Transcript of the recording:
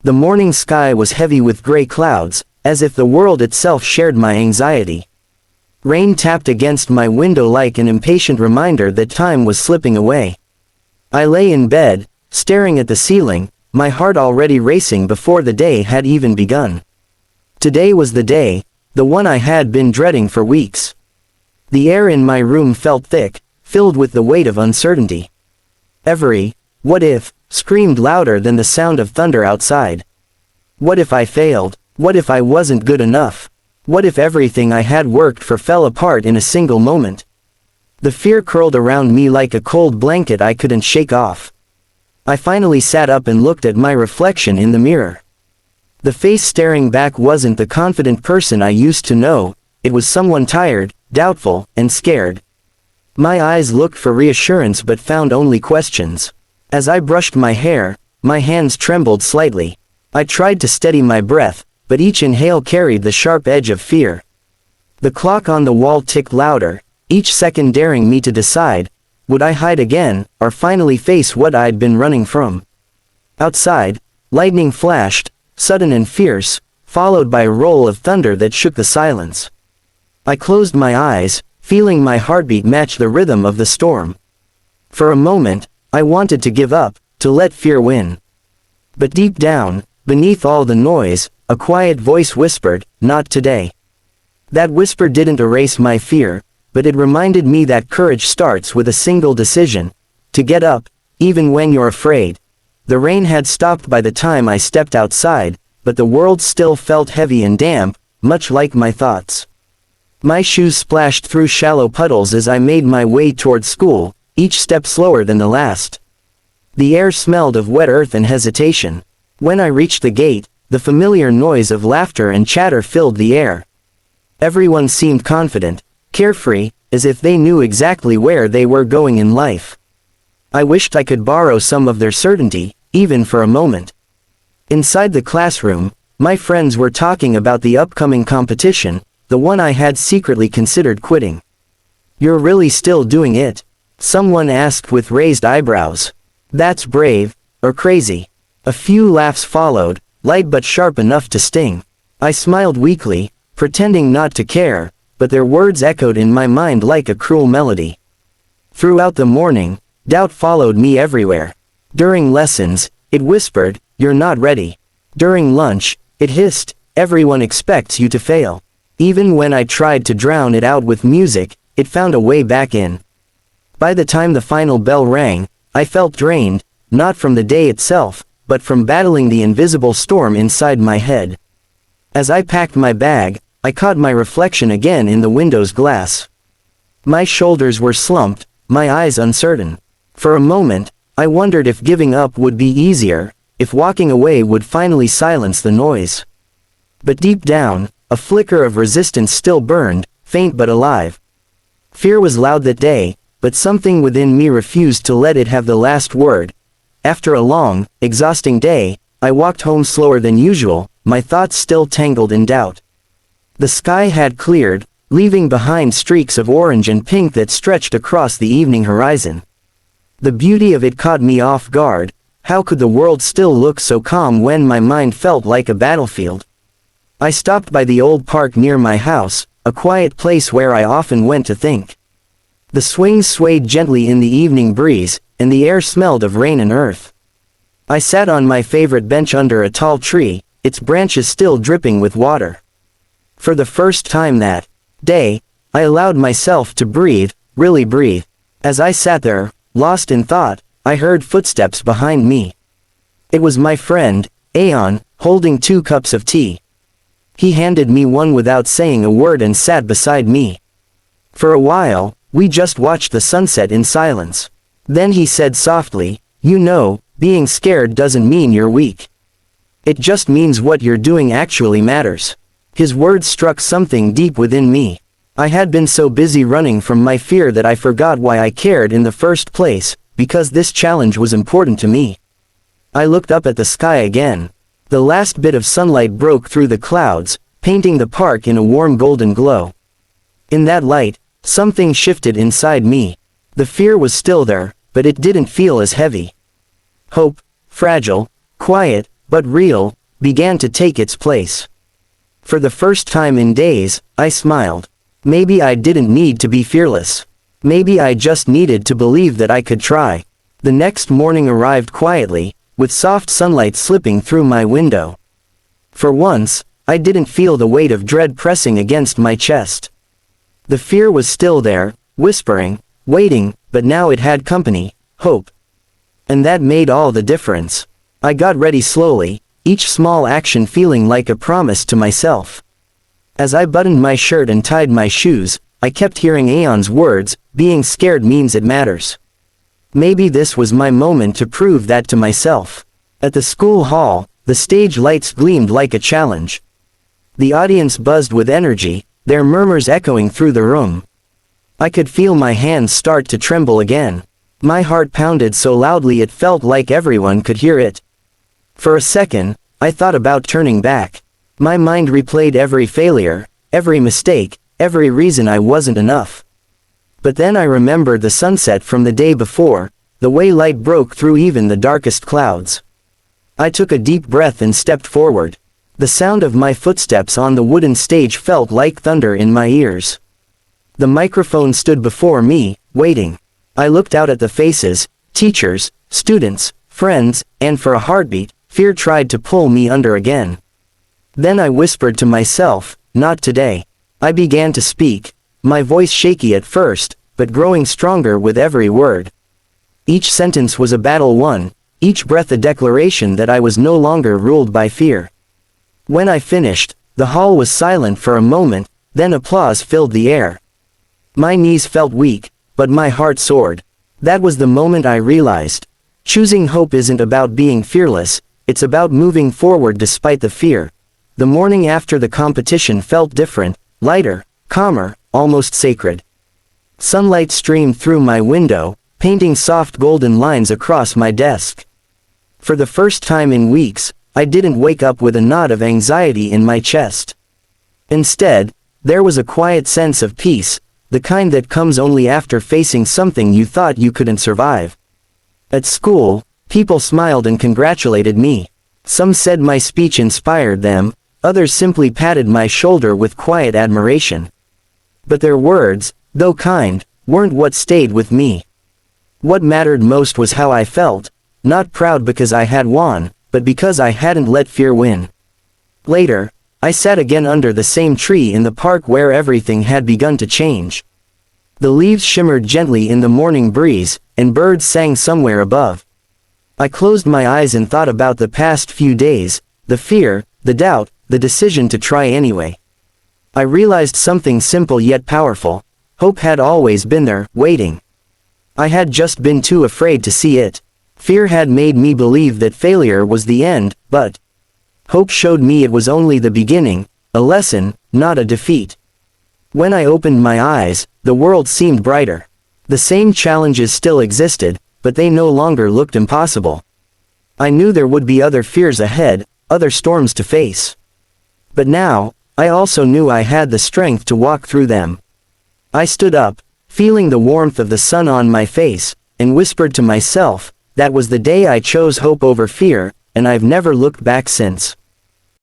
The morning sky was heavy with gray clouds, as if the world itself shared my anxiety. Rain tapped against my window like an impatient reminder that time was slipping away. I lay in bed, staring at the ceiling, my heart already racing before the day had even begun. Today was the day, the one I had been dreading for weeks. The air in my room felt thick, filled with the weight of uncertainty. Every "what if" screamed louder than the sound of thunder outside. What if I failed? What if I wasn't good enough? What if everything I had worked for fell apart in a single moment? The fear curled around me like a cold blanket I couldn't shake off. I finally sat up and looked at my reflection in the mirror. The face staring back wasn't the confident person I used to know, it was someone tired, doubtful, and scared. My eyes looked for reassurance but found only questions. As I brushed my hair, my hands trembled slightly. I tried to steady my breath, but each inhale carried the sharp edge of fear. The clock on the wall ticked louder, each second daring me to decide, would I hide again, or finally face what I'd been running from? Outside, lightning flashed, sudden and fierce, followed by a roll of thunder that shook the silence. I closed my eyes, feeling my heartbeat match the rhythm of the storm. For a moment, I wanted to give up, to let fear win. But deep down, beneath all the noise, a quiet voice whispered, "Not today." That whisper didn't erase my fear, but it reminded me that courage starts with a single decision: to get up, even when you're afraid. The rain had stopped by the time I stepped outside, but the world still felt heavy and damp, much like my thoughts. My shoes splashed through shallow puddles as I made my way toward school, each step slower than the last. The air smelled of wet earth and hesitation. When I reached the gate, the familiar noise of laughter and chatter filled the air. Everyone seemed confident, carefree, as if they knew exactly where they were going in life. I wished I could borrow some of their certainty, even for a moment. Inside the classroom, my friends were talking about the upcoming competition, the one I had secretly considered quitting. "You're really still doing it?" someone asked with raised eyebrows. "That's brave, or crazy." A few laughs followed, light but sharp enough to sting. I smiled weakly, pretending not to care, but their words echoed in my mind like a cruel melody. Throughout the morning, doubt followed me everywhere. During lessons, it whispered, "You're not ready." During lunch, it hissed, "Everyone expects you to fail." Even when I tried to drown it out with music, it found a way back in. By the time the final bell rang, I felt drained, not from the day itself, but from battling the invisible storm inside my head. As I packed my bag, I caught my reflection again in the window's glass. My shoulders were slumped, my eyes uncertain. For a moment, I wondered if giving up would be easier, if walking away would finally silence the noise. But deep down, a flicker of resistance still burned, faint but alive. Fear was loud that day, but something within me refused to let it have the last word. After a long, exhausting day, I walked home slower than usual, my thoughts still tangled in doubt. The sky had cleared, leaving behind streaks of orange and pink that stretched across the evening horizon. The beauty of it caught me off guard. How could the world still look so calm when my mind felt like a battlefield? I stopped by the old park near my house, a quiet place where I often went to think. The swings swayed gently in the evening breeze, and the air smelled of rain and earth. I sat on my favorite bench under a tall tree, its branches still dripping with water. For the first time that day, I allowed myself to breathe, really breathe. As I sat there, lost in thought, I heard footsteps behind me. It was my friend, Aeon, holding 2 cups of tea. He handed me one without saying a word and sat beside me. For a while, we just watched the sunset in silence. Then he said softly, "You know, being scared doesn't mean you're weak. It just means what you're doing actually matters." His words struck something deep within me. I had been so busy running from my fear that I forgot why I cared in the first place, because this challenge was important to me. I looked up at the sky again. The last bit of sunlight broke through the clouds, painting the park in a warm golden glow. In that light, something shifted inside me. The fear was still there, but it didn't feel as heavy. Hope, fragile, quiet, but real, began to take its place. For the first time in days, I smiled. Maybe I didn't need to be fearless. Maybe I just needed to believe that I could try. The next morning arrived quietly, with soft sunlight slipping through my window. For once, I didn't feel the weight of dread pressing against my chest. The fear was still there, whispering, waiting, but now it had company, hope. And that made all the difference. I got ready slowly, each small action feeling like a promise to myself. As I buttoned my shirt and tied my shoes, I kept hearing Aeon's words, being scared means it matters. Maybe this was my moment to prove that to myself. At the school hall, the stage lights gleamed like a challenge. The audience buzzed with energy, their murmurs echoing through the room. I could feel my hands start to tremble again. My heart pounded so loudly it felt like everyone could hear it. For a second, I thought about turning back. My mind replayed every failure, every mistake, every reason I wasn't enough. But then I remembered the sunset from the day before, the way light broke through even the darkest clouds. I took a deep breath and stepped forward. The sound of my footsteps on the wooden stage felt like thunder in my ears. The microphone stood before me, waiting. I looked out at the faces, teachers, students, friends, and for a heartbeat, fear tried to pull me under again. Then I whispered to myself, not today. I began to speak, my voice shaky at first, but growing stronger with every word. Each sentence was a battle won, each breath a declaration that I was no longer ruled by fear. When I finished, the hall was silent for a moment, then applause filled the air. My knees felt weak, but my heart soared. That was the moment I realized. Choosing hope isn't about being fearless, it's about moving forward despite the fear. The morning after the competition felt different, lighter, calmer, almost sacred. Sunlight streamed through my window, painting soft golden lines across my desk. For the first time in weeks, I didn't wake up with a knot of anxiety in my chest. Instead, there was a quiet sense of peace, the kind that comes only after facing something you thought you couldn't survive. At school, people smiled and congratulated me. Some said my speech inspired them, others simply patted my shoulder with quiet admiration. But their words, though kind, weren't what stayed with me. What mattered most was how I felt, not proud because I had won, but because I hadn't let fear win. Later, I sat again under the same tree in the park where everything had begun to change. The leaves shimmered gently in the morning breeze, and birds sang somewhere above. I closed my eyes and thought about the past few days, the fear, the doubt, the decision to try anyway. I realized something simple yet powerful. Hope had always been there, waiting. I had just been too afraid to see it. Fear had made me believe that failure was the end, but hope showed me it was only the beginning, a lesson, not a defeat. When I opened my eyes, the world seemed brighter. The same challenges still existed, but they no longer looked impossible. I knew there would be other fears ahead, other storms to face. But now, I also knew I had the strength to walk through them. I stood up, feeling the warmth of the sun on my face, and whispered to myself, that was the day I chose hope over fear, and I've never looked back since.